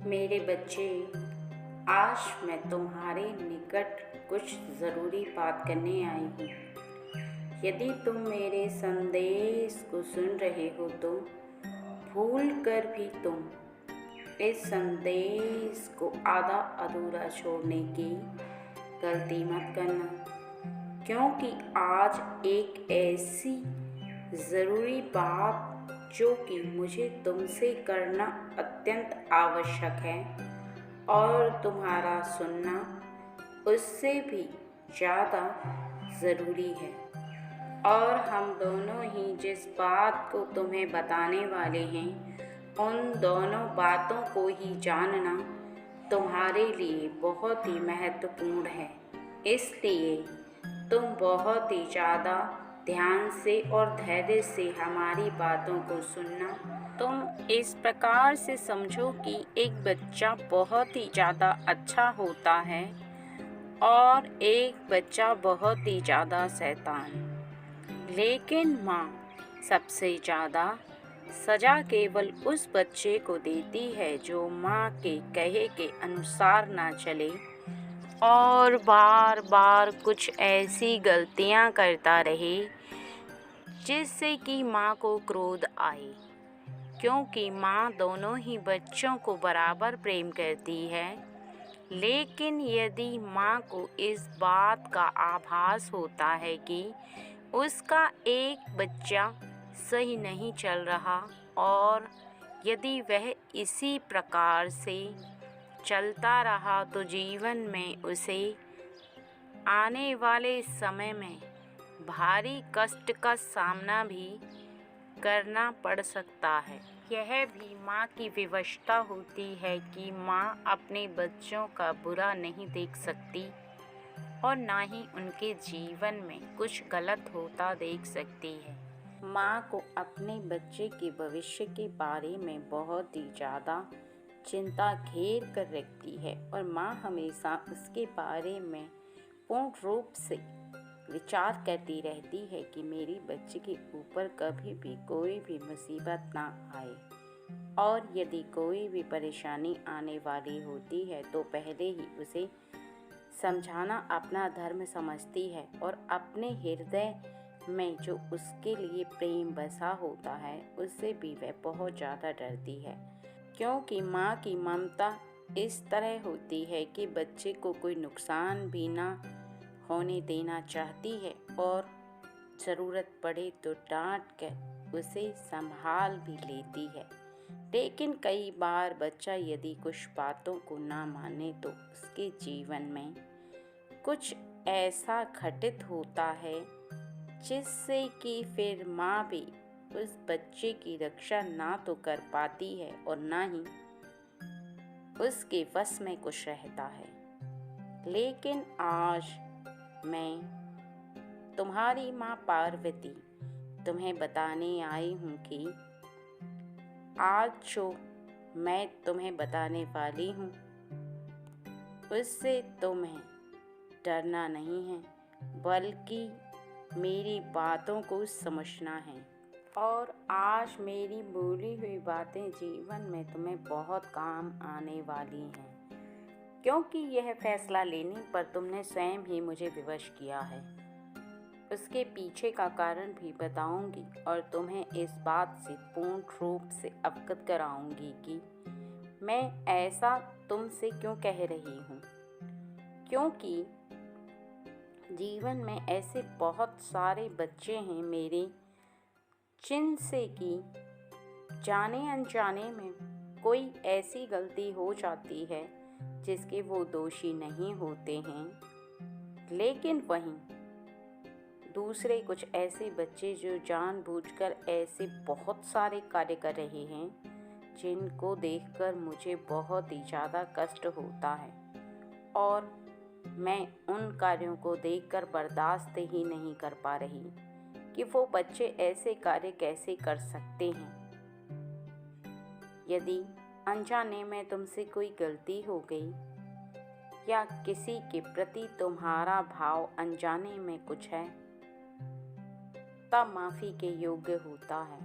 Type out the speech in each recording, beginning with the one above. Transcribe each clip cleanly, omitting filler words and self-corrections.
मेरे बच्चे, आज मैं तुम्हारे निकट कुछ ज़रूरी बात करने आई हूँ। यदि तुम मेरे संदेश को सुन रहे हो तो भूल कर भी तुम इस संदेश को आधा अधूरा छोड़ने की गलती मत करना, क्योंकि आज एक ऐसी ज़रूरी बात जो कि मुझे तुमसे करना अत्यंत आवश्यक है और तुम्हारा सुनना उससे भी ज़्यादा ज़रूरी है। और हम दोनों ही जिस बात को तुम्हें बताने वाले हैं, उन दोनों बातों को ही जानना तुम्हारे लिए बहुत ही महत्वपूर्ण है। इसलिए तुम बहुत ही ज़्यादा ध्यान से और धैर्य से हमारी बातों को सुनना। तुम इस प्रकार से समझो कि एक बच्चा बहुत ही ज़्यादा अच्छा होता है और एक बच्चा बहुत ही ज़्यादा शैतान। लेकिन माँ सबसे ज़्यादा सज़ा केवल उस बच्चे को देती है जो माँ के कहे के अनुसार ना चले और बार बार कुछ ऐसी गलतियाँ करता रहे जिससे कि माँ को क्रोध आए, क्योंकि माँ दोनों ही बच्चों को बराबर प्रेम करती है। लेकिन यदि माँ को इस बात का आभास होता है कि उसका एक बच्चा सही नहीं चल रहा और यदि वह इसी प्रकार से चलता रहा तो जीवन में उसे आने वाले समय में भारी कष्ट का सामना भी करना पड़ सकता है। यह भी माँ की विवशता होती है कि माँ अपने बच्चों का बुरा नहीं देख सकती और ना ही उनके जीवन में कुछ गलत होता देख सकती है। माँ को अपने बच्चे के भविष्य के बारे में बहुत ही ज़्यादा चिंता घेर कर रखती है और माँ हमेशा उसके बारे में पूर्ण रूप से विचार करती रहती है कि मेरी बच्चे के ऊपर कभी भी कोई भी मुसीबत ना आए, और यदि कोई भी परेशानी आने वाली होती है तो पहले ही उसे समझाना अपना धर्म समझती है और अपने हृदय में जो उसके लिए प्रेम बसा होता है उससे भी वह बहुत ज़्यादा डरती है, क्योंकि माँ की ममता इस तरह होती है कि बच्चे को कोई नुकसान भी ना होने देना चाहती है और ज़रूरत पड़े तो डांट कर उसे संभाल भी लेती है। लेकिन कई बार बच्चा यदि कुछ बातों को ना माने तो उसके जीवन में कुछ ऐसा घटित होता है जिससे कि फिर माँ भी उस बच्चे की रक्षा ना तो कर पाती है और ना ही उसके वश में कुछ रहता है। लेकिन आज मैं तुम्हारी माँ पार्वती तुम्हें बताने आई हूँ कि आज जो मैं तुम्हें बताने वाली हूँ उससे तुम्हें डरना नहीं है, बल्कि मेरी बातों को समझना है। और आज मेरी बोली हुई बातें जीवन में तुम्हें बहुत काम आने वाली हैं, क्योंकि यह फैसला लेने पर तुमने स्वयं ही मुझे विवश किया है। उसके पीछे का कारण भी बताऊंगी और तुम्हें इस बात से पूर्ण रूप से अवगत कराऊंगी कि मैं ऐसा तुमसे क्यों कह रही हूँ, क्योंकि जीवन में ऐसे बहुत सारे बच्चे हैं मेरे जिनसे कि जाने अनजाने में कोई ऐसी गलती हो जाती है जिसके वो दोषी नहीं होते हैं, लेकिन वहीं दूसरे कुछ ऐसे बच्चे जो जानबूझकर ऐसे बहुत सारे कार्य कर रहे हैं जिनको देखकर मुझे बहुत ही ज़्यादा कष्ट होता है और मैं उन कार्यों को देखकर बर्दाश्त ही नहीं कर पा रही कि वो बच्चे ऐसे कार्य कैसे कर सकते हैं। यदि अनजाने में तुमसे कोई गलती हो गई या किसी के प्रति तुम्हारा भाव अनजाने में कुछ है, तब माफ़ी के योग्य होता है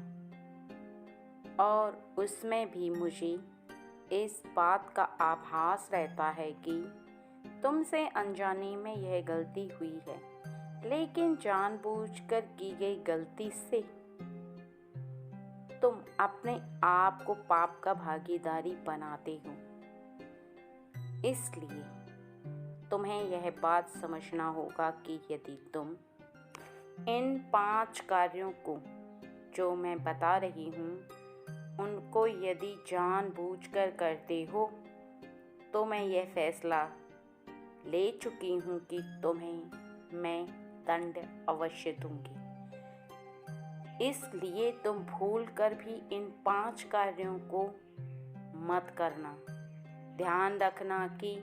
और उसमें भी मुझे इस बात का आभास रहता है कि तुमसे अनजाने में यह गलती हुई है, लेकिन जानबूझकर की गई गलती से तुम अपने आप को पाप का भागीदारी बनाते हो। इसलिए तुम्हें यह बात समझना होगा कि यदि तुम इन 5 कार्यों को जो मैं बता रही हूँ उनको यदि जानबूझकर करते हो तो मैं यह फैसला ले चुकी हूँ कि तुम्हें मैं दंड अवश्य दूंगी। इसलिए तुम भूल कर भी इन 5 कार्यों को मत करना। ध्यान रखना कि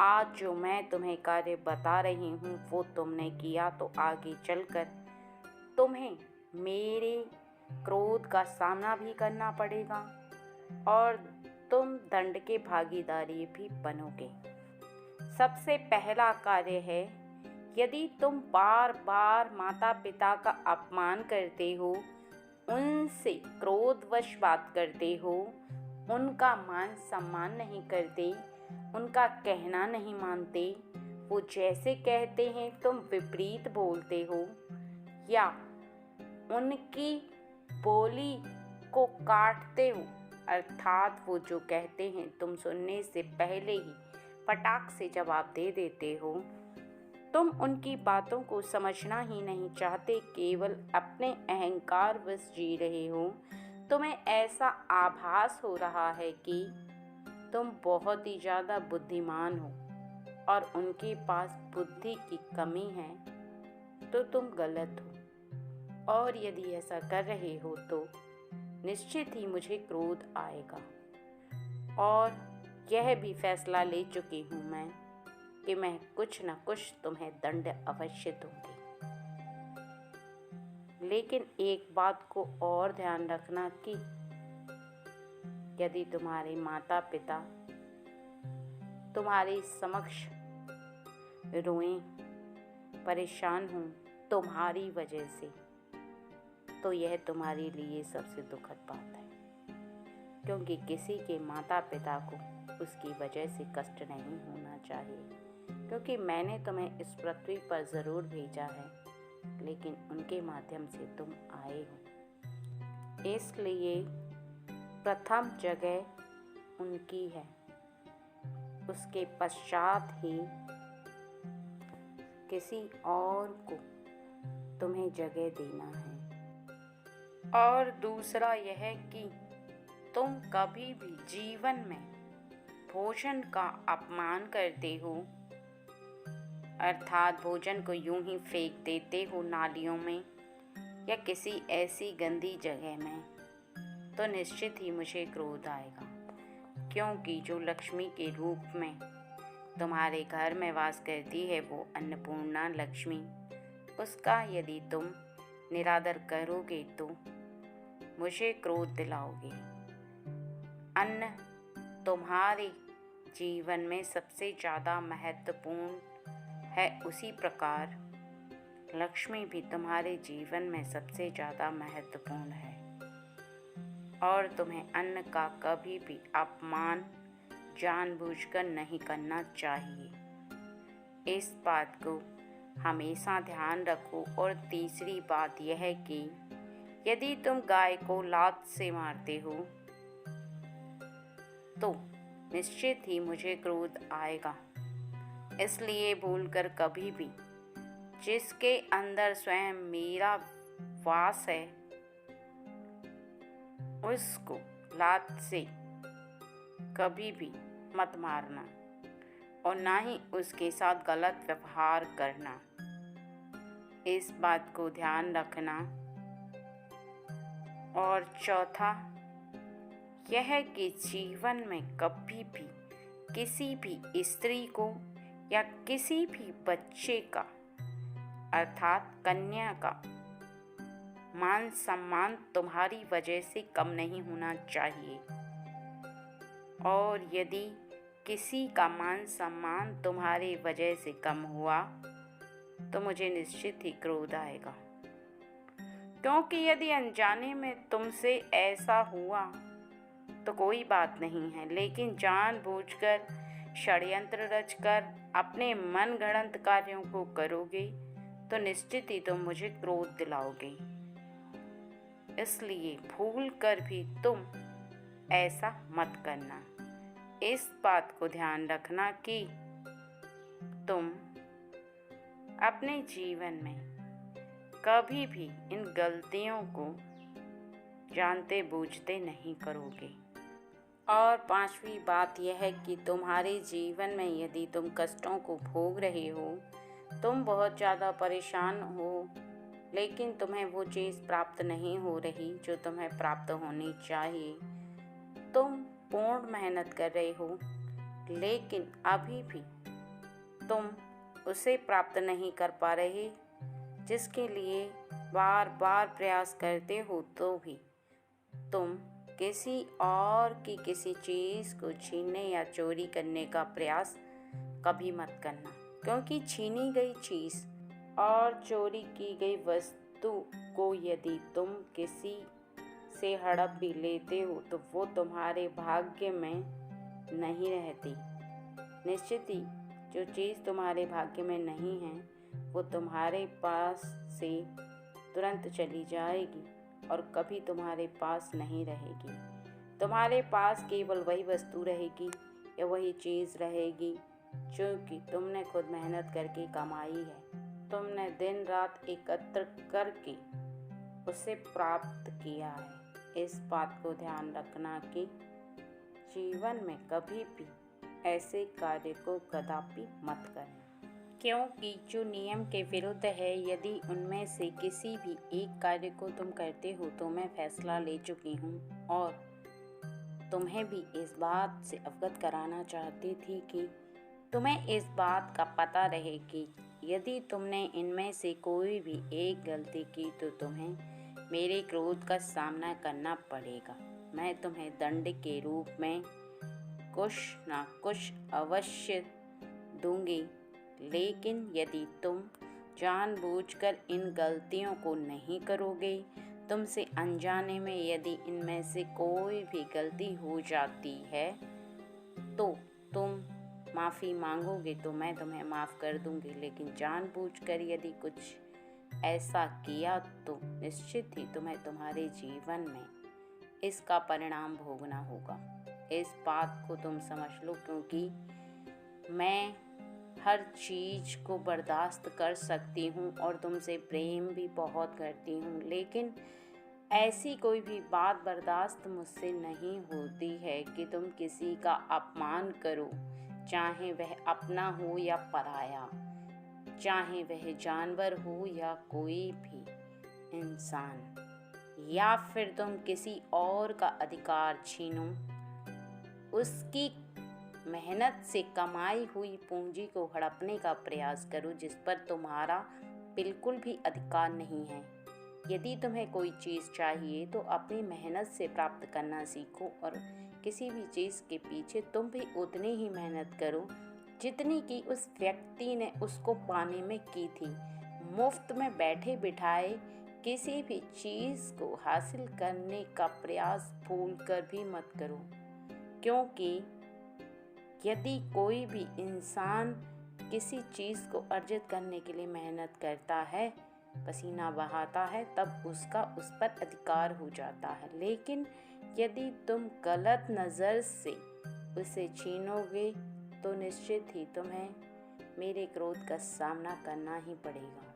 आज जो मैं तुम्हें कार्य बता रही हूँ वो तुमने किया तो आगे चलकर तुम्हें मेरे क्रोध का सामना भी करना पड़ेगा और तुम दंड के भागीदारी भी बनोगे। सबसे पहला कार्य है, यदि तुम बार बार माता पिता का अपमान करते हो, उनसे क्रोधवश बात करते हो, उनका मान सम्मान नहीं करते, उनका कहना नहीं मानते, वो जैसे कहते हैं तुम विपरीत बोलते हो या उनकी बोली को काटते हो, अर्थात वो जो कहते हैं तुम सुनने से पहले ही फटाक से जवाब दे देते हो, तुम उनकी बातों को समझना ही नहीं चाहते, केवल अपने अहंकार वश जी रहे हो, तुम्हें ऐसा आभास हो रहा है कि तुम बहुत ही ज़्यादा बुद्धिमान हो और उनके पास बुद्धि की कमी है, तो तुम गलत हो। और यदि ऐसा कर रहे हो तो निश्चित ही मुझे क्रोध आएगा और यह भी फैसला ले चुकी हूँ मैं कि मैं कुछ न कुछ तुम्हें दंड अवश्य दूंगी। लेकिन एक बात को और ध्यान रखना कि यदि तुम्हारे माता पिता तुम्हारे समक्ष रोएं, परेशान हों तुम्हारी वजह से, तो यह तुम्हारे लिए सबसे दुखद बात है, क्योंकि किसी के माता पिता को उसकी वजह से कष्ट नहीं होना चाहिए। क्योंकि मैंने तुम्हें इस पृथ्वी पर ज़रूर भेजा है, लेकिन उनके माध्यम से तुम आए हो, इसलिए प्रथम जगह उनकी है, उसके पश्चात ही किसी और को तुम्हें जगह देना है। और दूसरा यह कि तुम कभी भी जीवन में भोजन का अपमान करते हो, अर्थात भोजन को यूं ही फेंक देते हो नालियों में या किसी ऐसी गंदी जगह में, तो निश्चित ही मुझे क्रोध आएगा। क्योंकि जो लक्ष्मी के रूप में तुम्हारे घर में वास करती है वो अन्नपूर्णा लक्ष्मी, उसका यदि तुम निरादर करोगे तो मुझे क्रोध दिलाओगे। अन्न तुम्हारे जीवन में सबसे ज़्यादा महत्वपूर्ण है, उसी प्रकार लक्ष्मी भी तुम्हारे जीवन में सबसे ज़्यादा महत्वपूर्ण है और तुम्हें अन्न का कभी भी अपमान जानबूझकर नहीं करना चाहिए। इस बात को हमेशा ध्यान रखो। और तीसरी बात यह है कि यदि तुम गाय को लात से मारते हो तो निश्चित ही मुझे क्रोध आएगा। इसलिए भूलकर कभी भी जिसके अंदर स्वयं मेरा वास है उसको लात से कभी भी मत मारना और ना ही उसके साथ गलत व्यवहार करना। इस बात को ध्यान रखना। और चौथा यह कि जीवन में कभी भी किसी भी स्त्री को या किसी भी बच्चे का अर्थात कन्या का मान सम्मान तुम्हारी वजह से कम नहीं होना चाहिए। और यदि किसी का मान सम्मान तुम्हारी वजह से कम हुआ तो मुझे निश्चित ही क्रोध आएगा। क्योंकि यदि अनजाने में तुमसे ऐसा हुआ तो कोई बात नहीं है, लेकिन जानबूझकर षड्यंत्र रचकर अपने मनगढ़ंत कार्यों को करोगे तो निश्चित ही तुम मुझे क्रोध दिलाओगे। इसलिए भूल कर भी तुम ऐसा मत करना। इस बात को ध्यान रखना कि तुम अपने जीवन में कभी भी इन गलतियों को जानते बूझते नहीं करोगे। और पांचवी बात यह है कि तुम्हारे जीवन में यदि तुम कष्टों को भोग रहे हो, तुम बहुत ज़्यादा परेशान हो, लेकिन तुम्हें वो चीज़ प्राप्त नहीं हो रही जो तुम्हें प्राप्त होनी चाहिए, तुम पूर्ण मेहनत कर रहे हो लेकिन अभी भी तुम उसे प्राप्त नहीं कर पा रहे, जिसके लिए बार बार प्रयास करते हो, तो भी तुम किसी और की किसी चीज़ को छीनने या चोरी करने का प्रयास कभी मत करना, क्योंकि छीनी गई चीज़ और चोरी की गई वस्तु को यदि तुम किसी से हड़प भी लेते हो तो वो तुम्हारे भाग्य में नहीं रहती। निश्चित ही जो चीज़ तुम्हारे भाग्य में नहीं है वो तुम्हारे पास से तुरंत चली जाएगी और कभी तुम्हारे पास नहीं रहेगी। तुम्हारे पास केवल वही वस्तु रहेगी या वही चीज़ रहेगी जो कि तुमने खुद मेहनत करके कमाई है, तुमने दिन रात एकत्र करके उसे प्राप्त किया है। इस बात को ध्यान रखना कि जीवन में कभी भी ऐसे कार्य को कदापि मत करना, क्योंकि जो नियम के विरुद्ध है, यदि उनमें से किसी भी एक कार्य को तुम करते हो तो मैं फैसला ले चुकी हूँ और तुम्हें भी इस बात से अवगत कराना चाहती थी कि तुम्हें इस बात का पता रहे कि यदि तुमने इनमें से कोई भी एक गलती की तो तुम्हें मेरे क्रोध का सामना करना पड़ेगा। मैं तुम्हें दंड के रूप में कुछ ना कुछ अवश्य दूंगी, लेकिन यदि तुम जानबूझकर इन गलतियों को नहीं करोगे, तुमसे अनजाने में यदि इनमें से कोई भी गलती हो जाती है तो तुम माफ़ी मांगोगे तो मैं तुम्हें माफ़ कर दूंगी, लेकिन जानबूझकर यदि कुछ ऐसा किया तो निश्चित ही तुम्हें तुम्हारे जीवन में इसका परिणाम भोगना होगा। इस बात को तुम समझ लो, क्योंकि मैं हर चीज़ को बर्दाश्त कर सकती हूँ और तुमसे प्रेम भी बहुत करती हूँ, लेकिन ऐसी कोई भी बात बर्दाश्त मुझसे नहीं होती है कि तुम किसी का अपमान करो, चाहे वह अपना हो या पराया, चाहे वह जानवर हो या कोई भी इंसान, या फिर तुम किसी और का अधिकार छीनो, उसकी मेहनत से कमाई हुई पूंजी को हड़पने का प्रयास करो जिस पर तुम्हारा बिल्कुल भी अधिकार नहीं है। यदि तुम्हें कोई चीज़ चाहिए तो अपनी मेहनत से प्राप्त करना सीखो और किसी भी चीज़ के पीछे तुम भी उतनी ही मेहनत करो जितनी कि उस व्यक्ति ने उसको पाने में की थी। मुफ्त में बैठे बिठाए किसी भी चीज़ को हासिल करने का प्रयास भूल कर भी मत करो, क्योंकि यदि कोई भी इंसान किसी चीज़ को अर्जित करने के लिए मेहनत करता है, पसीना बहाता है, तब उसका उस पर अधिकार हो जाता है। लेकिन यदि तुम गलत नज़र से उसे छीनोगे तो निश्चित ही तुम्हें मेरे क्रोध का सामना करना ही पड़ेगा।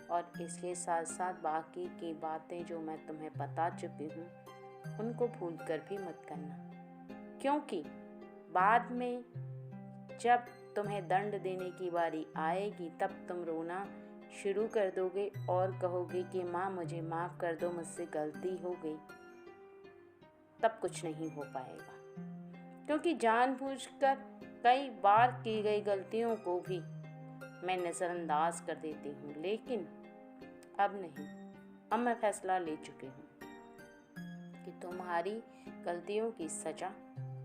और इसके साथ साथ बाकी की बातें जो मैं तुम्हें बता चुकी हूँ उनको भूल कर भी मत करना, क्योंकि बाद में जब तुम्हें दंड देने की बारी आएगी तब तुम रोना शुरू कर दोगे और कहोगे कि माँ मुझे माफ़ कर दो, मुझसे गलती हो गई। तब कुछ नहीं हो पाएगा, क्योंकि जानबूझकर कई बार की गई गलतियों को भी मैं नज़रअंदाज कर देती हूँ, लेकिन अब नहीं। अब मैं फैसला ले चुकी हूँ कि तुम्हारी गलतियों की सज़ा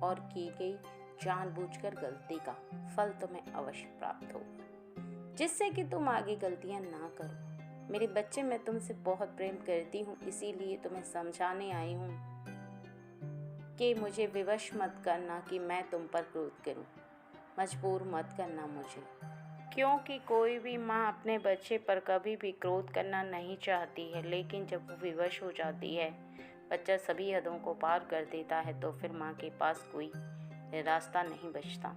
और की गई जानबूझकर गलती का फल तुम्हें अवश्य प्राप्त होगा, जिससे कि तुम आगे गलतियां ना करो। मेरे बच्चे, मैं तुमसे बहुत प्रेम करती हूँ, इसीलिए तुम्हें समझाने आई हूँ कि मुझे विवश मत करना कि मैं तुम पर क्रोध करूं, मजबूर मत करना मुझे, क्योंकि कोई भी माँ अपने बच्चे पर कभी भी क्रोध करना नहीं चाहती है, लेकिन जब वो विवश हो जाती है, बच्चा सभी हदों को पार कर देता है, तो फिर माँ के पास कोई रास्ता नहीं बचता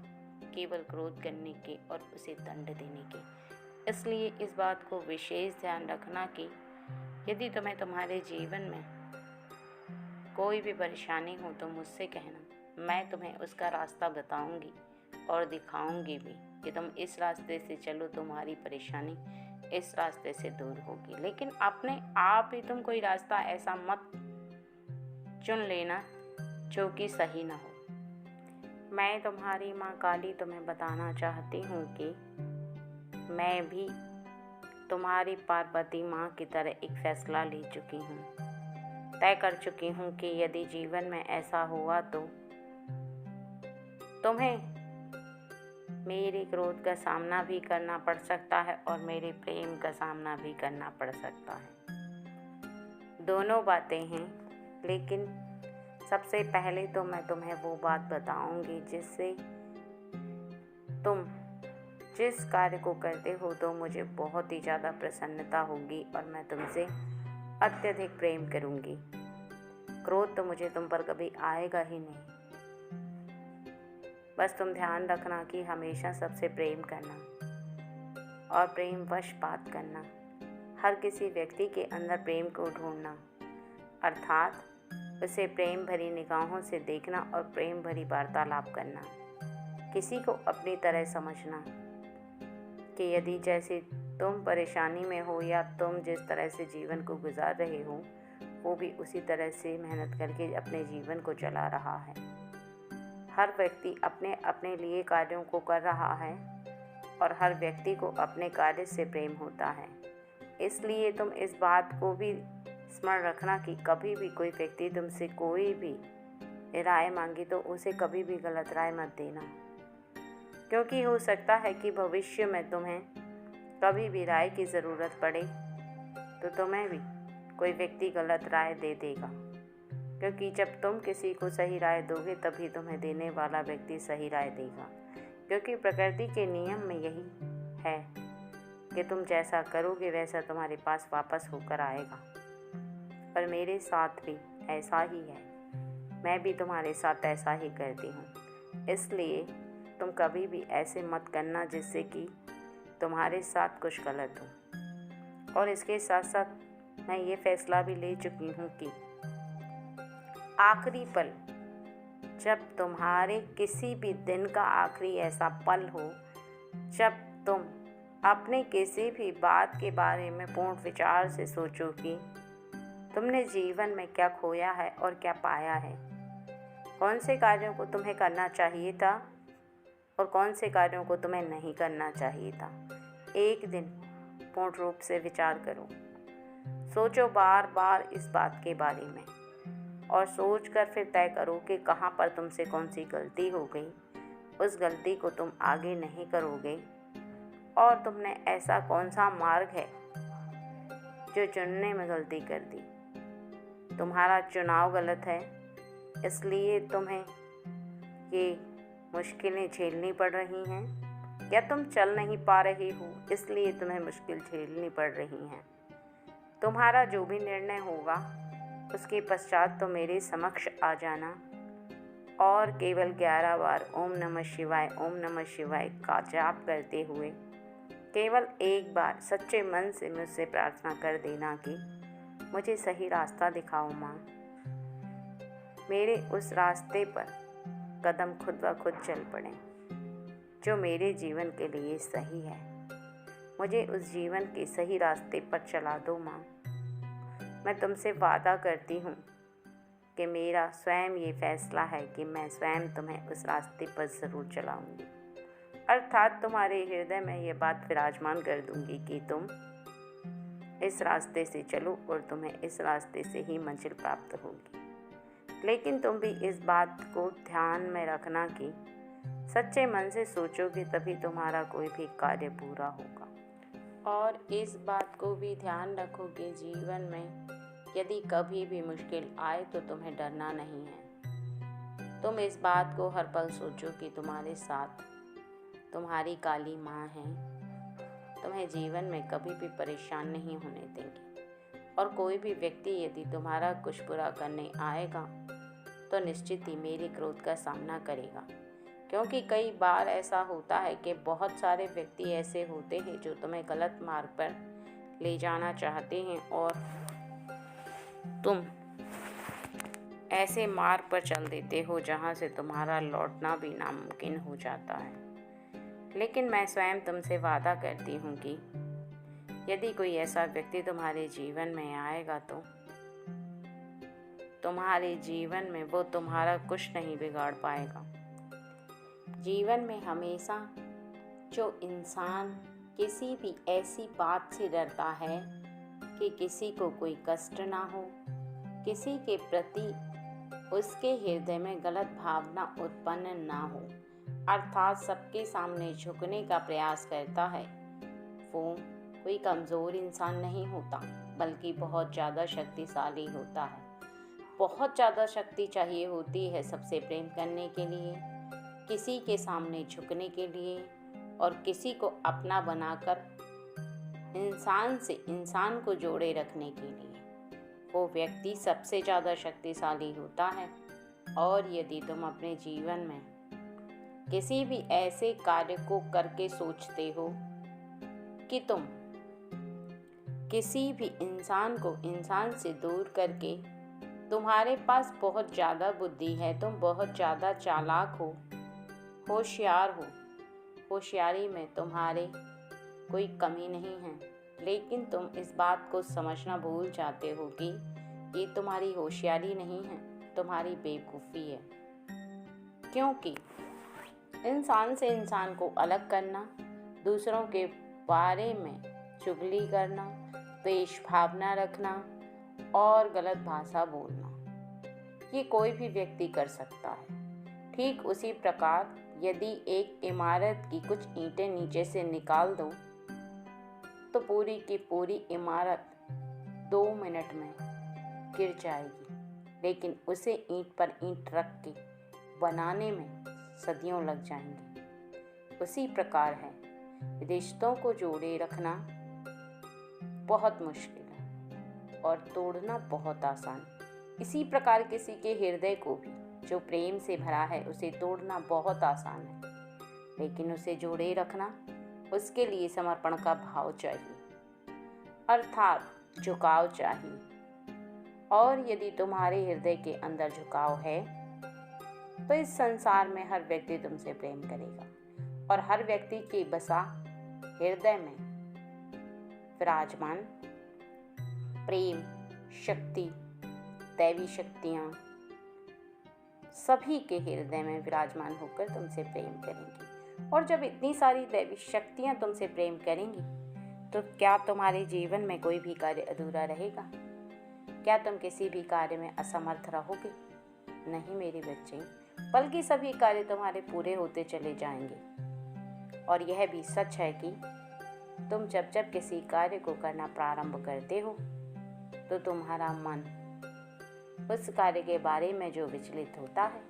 केवल क्रोध करने के और उसे दंड देने के। इसलिए इस बात को विशेष ध्यान रखना कि यदि तुम्हें तुम्हारे जीवन में कोई भी परेशानी हो तो मुझसे कहना, मैं तुम्हें उसका रास्ता बताऊंगी और दिखाऊंगी भी कि तुम इस रास्ते से चलो, तुम्हारी परेशानी इस रास्ते से दूर होगी। लेकिन अपने आप ही तुम कोई रास्ता ऐसा मत चुन लेना जो कि सही ना हो। मैं तुम्हारी माँ काली तुम्हें बताना चाहती हूँ कि मैं भी तुम्हारी पार्वती माँ की तरह एक फैसला ले चुकी हूँ, तय कर चुकी हूँ कि यदि जीवन में ऐसा हुआ तो तुम्हें मेरे क्रोध का सामना भी करना पड़ सकता है और मेरे प्रेम का सामना भी करना पड़ सकता है। दोनों बातें हैं, लेकिन सबसे पहले तो मैं तुम्हें वो बात बताऊंगी जिससे तुम जिस कार्य को करते हो तो मुझे बहुत ही ज़्यादा प्रसन्नता होगी और मैं तुमसे अत्यधिक प्रेम करूंगी। क्रोध तो मुझे तुम पर कभी आएगा ही नहीं। बस तुम ध्यान रखना कि हमेशा सबसे प्रेम करना और प्रेम वश बात करना, हर किसी व्यक्ति के अंदर प्रेम को ढूंढना, अर्थात उसे प्रेम भरी निगाहों से देखना और प्रेम भरी वार्तालाप करना। किसी को अपनी तरह समझना कि यदि जैसे तुम परेशानी में हो या तुम जिस तरह से जीवन को गुजार रहे हो, वो भी उसी तरह से मेहनत करके अपने जीवन को चला रहा है। हर व्यक्ति अपने अपने लिए कार्यों को कर रहा है और हर व्यक्ति को अपने कार्य से प्रेम होता है। इसलिए तुम इस बात को भी स्मरण रखना कि कभी भी कोई व्यक्ति तुमसे कोई भी राय मांगे तो उसे कभी भी गलत राय मत देना, क्योंकि हो सकता है कि भविष्य में तुम्हें कभी भी राय की ज़रूरत पड़े तो तुम्हें भी कोई व्यक्ति गलत राय दे देगा, क्योंकि जब तुम किसी को सही राय दोगे तभी तुम्हें देने वाला व्यक्ति सही राय देगा, क्योंकि प्रकृति के नियम में यही है कि तुम जैसा करोगे वैसा तुम्हारे पास वापस होकर आएगा। पर मेरे साथ भी ऐसा ही है, मैं भी तुम्हारे साथ ऐसा ही करती हूँ। इसलिए तुम कभी भी ऐसे मत करना जिससे कि तुम्हारे साथ कुछ गलत हो। और इसके साथ साथ मैं ये फैसला भी ले चुकी हूँ कि आखिरी पल, जब तुम्हारे किसी भी दिन का आखिरी ऐसा पल हो जब तुम अपने किसी भी बात के बारे में पूर्ण विचार से सोचो कि तुमने जीवन में क्या खोया है और क्या पाया है, कौन से कार्यों को तुम्हें करना चाहिए था और कौन से कार्यों को तुम्हें नहीं करना चाहिए था। एक दिन पूर्ण रूप से विचार करो, सोचो बार बार इस बात के बारे में और सोच कर फिर तय करो कि कहाँ पर तुमसे कौन सी गलती हो गई। उस गलती को तुम आगे नहीं करोगे और तुमने ऐसा कौन सा मार्ग है जो चुनने में गलती कर दी। तुम्हारा चुनाव गलत है, इसलिए तुम्हें ये मुश्किलें झेलनी पड़ रही हैं, या तुम चल नहीं पा रहे हो इसलिए तुम्हें मुश्किल झेलनी पड़ रही हैं। तुम्हारा जो भी निर्णय होगा उसके पश्चात तो मेरे समक्ष आ जाना और केवल 11 बार ओम नमः शिवाय का जाप करते हुए केवल एक बार सच्चे मन से मुझसे प्रार्थना कर देना कि मुझे सही रास्ता दिखाओ माँ। मेरे उस रास्ते पर कदम खुद ब खुद चल पड़े जो मेरे जीवन के लिए सही है। मुझे उस जीवन के सही रास्ते पर चला दो माँ। मैं तुमसे वादा करती हूँ कि मेरा स्वयं ये फैसला है कि मैं स्वयं तुम्हें उस रास्ते पर ज़रूर चलाऊँगी, अर्थात तुम्हारे हृदय में ये बात विराजमान कर दूँगी कि तुम इस रास्ते से चलो और तुम्हें इस रास्ते से ही मंजिल प्राप्त होगी। लेकिन तुम भी इस बात को ध्यान में रखना कि सच्चे मन से सोचोगे तभी तुम्हारा कोई भी कार्य पूरा होगा। और इस बात को भी ध्यान रखोगे जीवन में यदि कभी भी मुश्किल आए तो तुम्हें डरना नहीं है, तुम इस बात को हर पल सोचो कि तुम्हारे साथ तुम्हारी काली माँ है, तुम्हें जीवन में कभी भी परेशान नहीं होने देंगी। और कोई भी व्यक्ति यदि तुम्हारा कुछ बुरा करने आएगा तो निश्चित ही मेरे क्रोध का सामना करेगा, क्योंकि कई बार ऐसा होता है कि बहुत सारे व्यक्ति ऐसे होते हैं जो तुम्हें गलत मार्ग पर ले जाना चाहते हैं और तुम ऐसे मार्ग पर चल देते हो जहां से तुम्हारा लौटना भी नामुमकिन हो जाता है। लेकिन मैं स्वयं तुमसे वादा करती हूँ कि यदि कोई ऐसा व्यक्ति तुम्हारे जीवन में आएगा तो तुम्हारे जीवन में वो तुम्हारा कुछ नहीं बिगाड़ पाएगा। जीवन में हमेशा जो इंसान किसी भी ऐसी बात से डरता है कि किसी को कोई कष्ट ना हो, किसी के प्रति उसके हृदय में गलत भावना उत्पन्न ना हो, अर्थात सबके सामने झुकने का प्रयास करता है, वो कोई कमज़ोर इंसान नहीं होता बल्कि बहुत ज़्यादा शक्तिशाली होता है। बहुत ज़्यादा शक्ति चाहिए होती है सबसे प्रेम करने के लिए, किसी के सामने झुकने के लिए और किसी को अपना बनाकर इंसान से इंसान को जोड़े रखने के लिए। वो व्यक्ति सबसे ज़्यादा शक्तिशाली होता है। और यदि तुम अपने जीवन में किसी भी ऐसे कार्य को करके सोचते हो कि तुम किसी भी इंसान को इंसान से दूर करके तुम्हारे पास बहुत ज़्यादा बुद्धि है, तुम बहुत ज़्यादा चालाक हो, होशियार हो, होशियारी में तुम्हारे कोई कमी नहीं है, लेकिन तुम इस बात को समझना भूल जाते हो कि ये तुम्हारी होशियारी नहीं है, तुम्हारी बेवकूफ़ी है। क्योंकि इंसान से इंसान को अलग करना, दूसरों के बारे में चुगली करना, द्वेष भावना रखना और गलत भाषा बोलना, ये कोई भी व्यक्ति कर सकता है। ठीक उसी प्रकार यदि एक इमारत की कुछ ईंटें नीचे से निकाल दो तो पूरी की पूरी इमारत 2 मिनट में गिर जाएगी, लेकिन उसे ईंट पर ईंट रख के बनाने में सदियों लग जाएंगी। उसी प्रकार है, रिश्तों को जोड़े रखना बहुत मुश्किल है और तोड़ना बहुत आसान। इसी प्रकार किसी के हृदय को भी जो प्रेम से भरा है उसे तोड़ना बहुत आसान है, लेकिन उसे जोड़े रखना, उसके लिए समर्पण का भाव चाहिए, अर्थात झुकाव चाहिए। और यदि तुम्हारे हृदय के अंदर झुकाव है तो इस संसार में हर व्यक्ति तुमसे प्रेम करेगा और हर व्यक्ति के बसा हृदय में विराजमान प्रेम शक्ति, दैवी शक्तियाँ सभी के हृदय में विराजमान होकर तुमसे प्रेम करेंगी। और जब इतनी सारी दैवी शक्तियाँ तुमसे प्रेम करेंगी तो क्या तुम्हारे जीवन में कोई भी कार्य अधूरा रहेगा? क्या तुम किसी भी कार्य में असमर्थ रहोगे? नहीं मेरे बच्चे, बल्कि सभी कार्य तुम्हारे पूरे होते चले जाएंगे। और यह भी सच है कि तुम जब जब किसी कार्य को करना प्रारंभ करते हो तो तुम्हारा मन उस कार्य के बारे में जो विचलित होता है,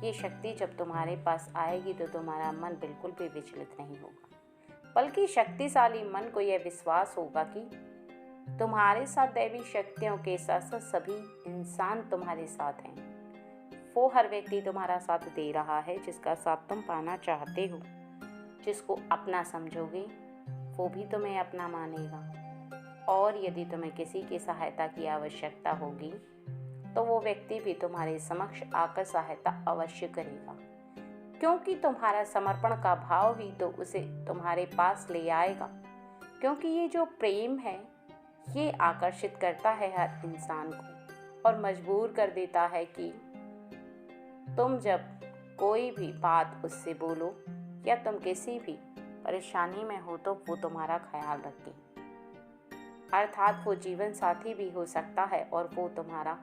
ये शक्ति जब तुम्हारे पास आएगी तो तुम्हारा मन बिल्कुल भी विचलित नहीं होगा, बल्कि शक्तिशाली मन को यह विश्वास होगा कि तुम्हारे साथ दैवी शक्तियों के साथ साथ सभी इंसान तुम्हारे साथ हैं। वो हर व्यक्ति तुम्हारा साथ दे रहा है जिसका साथ तुम पाना चाहते हो। जिसको अपना समझोगे वो भी तुम्हें अपना मानेगा। और यदि तुम्हें किसी की सहायता की आवश्यकता होगी तो वो व्यक्ति भी तुम्हारे समक्ष आकर सहायता अवश्य करेगा, क्योंकि तुम्हारा समर्पण का भाव ही तो उसे तुम्हारे पास ले आएगा। क्योंकि ये जो प्रेम है ये आकर्षित करता है हर इंसान को और मजबूर कर देता है कि तुम जब कोई भी बात उससे बोलो या तुम किसी भी परेशानी में हो तो वो तुम्हारा ख्याल रखे। अर्थात वो जीवन साथी भी हो सकता है और वो तुम्हारा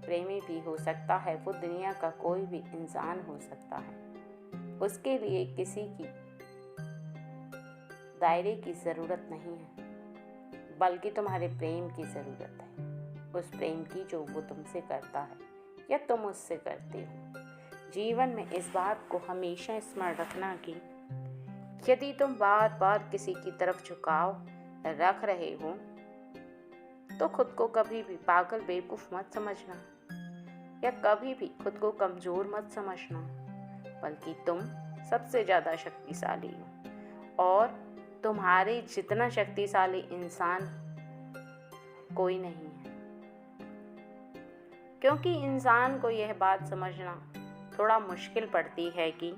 प्रेमी भी हो सकता है, वो दुनिया का कोई भी इंसान हो सकता है। उसके लिए किसी की दायरे की ज़रूरत नहीं है, बल्कि तुम्हारे प्रेम की ज़रूरत है, उस प्रेम की जो वो तुमसे करता है या तुम उससे करते हो। जीवन में इस बात को हमेशा स्मरण रखना कि यदि तुम बार बार किसी की तरफ झुकाव रख रहे हो तो खुद को कभी भी पागल बेवकूफ मत समझना या कभी भी खुद को कमजोर मत समझना, बल्कि तुम सबसे ज्यादा शक्तिशाली हो और तुम्हारे जितना शक्तिशाली इंसान कोई नहीं है। क्योंकि इंसान को यह बात समझना थोड़ा मुश्किल पड़ती है कि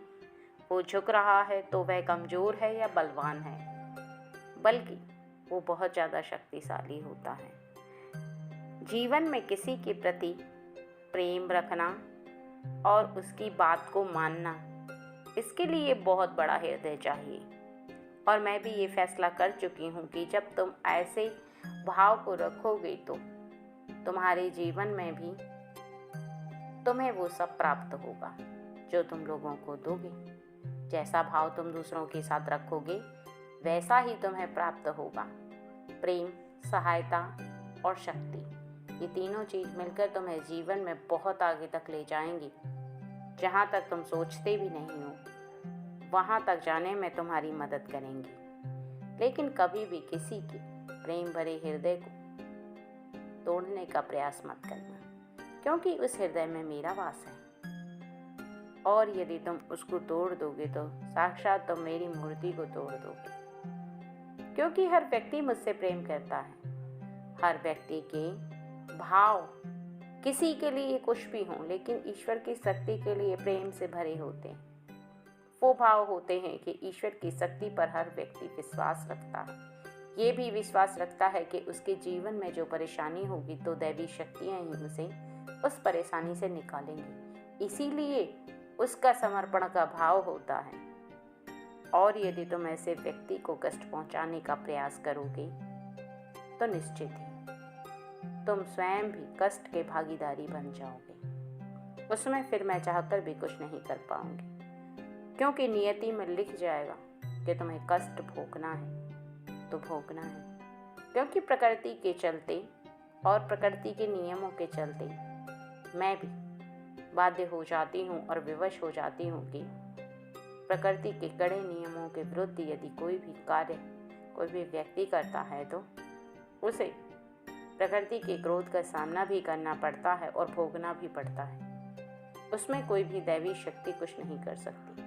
वो झुक रहा है तो वह कमजोर है या बलवान है, बल्कि वो बहुत ज़्यादा शक्तिशाली होता है। जीवन में किसी के प्रति प्रेम रखना और उसकी बात को मानना, इसके लिए बहुत बड़ा हृदय चाहिए। और मैं भी ये फैसला कर चुकी हूँ कि जब तुम ऐसे भाव को रखोगे तो तुम्हारे जीवन में भी तुम्हें वो सब प्राप्त होगा जो तुम लोगों को दोगे। जैसा भाव तुम दूसरों के साथ रखोगे वैसा ही तुम्हें प्राप्त होगा। प्रेम, सहायता और शक्ति, ये तीनों चीज़ मिलकर तुम्हें जीवन में बहुत आगे तक ले जाएंगी। जहाँ तक तुम सोचते भी नहीं हो वहाँ तक जाने में तुम्हारी मदद करेंगी। लेकिन कभी भी किसी के प्रेम भरे हृदय को तोड़ने का प्रयास मत करना, क्योंकि उस हृदय में मेरा वास है। और यदि तुम उसको तोड़ दोगे तो साक्षात तुम मेरी मूर्ति को तोड़ दोगे। क्योंकि हर व्यक्ति मुझसे प्रेम करता है। हर व्यक्ति के भाव किसी के लिए कुछ भी हों, लेकिन ईश्वर की शक्ति के लिए प्रेम से भरे होते हैं। वो भाव होते हैं कि ईश्वर की शक्ति पर हर व्यक्ति विश्वास रखता है। ये भी विश्वास रखता है कि उसके जीवन में जो परेशानी होगी तो दैवी शक्तियाँ ही उसे उस परेशानी से निकालेंगी। इसीलिए उसका समर्पण का भाव होता है। और यदि तुम ऐसे व्यक्ति को कष्ट पहुंचाने का प्रयास करोगे तो निश्चित ही तुम स्वयं भी कष्ट के भागीदारी बन जाओगे। उसमें फिर मैं चाहकर भी कुछ नहीं कर पाऊंगी, क्योंकि नियति में लिख जाएगा कि तुम्हें कष्ट भोगना है तो भोगना है। क्योंकि प्रकृति के चलते और प्रकृति के नियमों के चलते मैं भी बाध्य हो जाती हूँ और विवश हो जाती हूँ कि प्रकृति के कड़े नियमों के विरुद्ध यदि कोई भी कार्य कोई भी व्यक्ति करता है तो उसे प्रकृति के क्रोध का सामना भी करना पड़ता है और भोगना भी पड़ता है। उसमें कोई भी दैवी शक्ति कुछ नहीं कर सकती,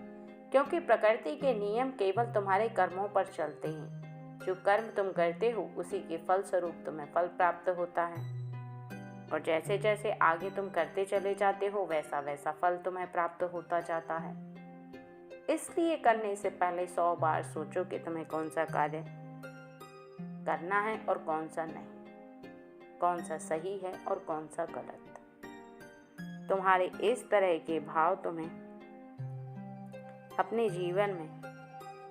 क्योंकि प्रकृति के नियम केवल तुम्हारे कर्मों पर चलते हैं। जो कर्म तुम करते हो उसी के फल स्वरूप तुम्हें फल प्राप्त होता है, और जैसे जैसे आगे तुम करते चले जाते हो वैसा वैसा फल तुम्हें प्राप्त होता जाता है। इसलिए करने से पहले 100 बार सोचो कि तुम्हें कौन सा कार्य करना है और कौन सा नहीं, कौन सा सही है और कौन सा गलत। तुम्हारे इस तरह के भाव तुम्हें अपने जीवन में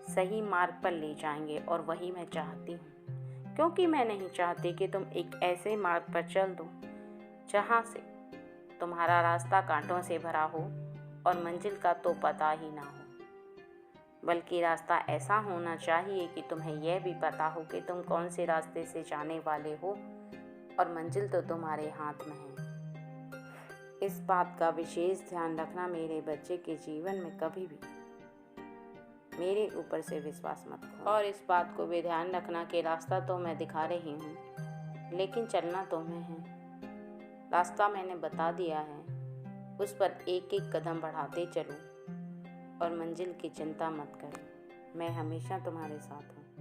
सही मार्ग पर ले जाएंगे, और वही मैं चाहती हूँ। क्योंकि मैं नहीं चाहती कि तुम एक ऐसे मार्ग पर चल दो जहाँ से तुम्हारा रास्ता कांटों से भरा हो और मंजिल का तो पता ही ना हो, बल्कि रास्ता ऐसा होना चाहिए कि तुम्हें यह भी पता हो कि तुम कौन से रास्ते से जाने वाले हो और मंजिल तो तुम्हारे हाथ में है। इस बात का विशेष ध्यान रखना मेरे बच्चे के जीवन में कभी भी मेरे ऊपर से विश्वास मत खो। और इस बात को भी ध्यान रखना कि रास्ता तो मैं दिखा रही हूँ, लेकिन चलना तुम्हें है। रास्ता मैंने बता दिया है, उस पर एक एक कदम बढ़ाते चलो और मंजिल की चिंता मत करो। मैं हमेशा तुम्हारे साथ हूँ।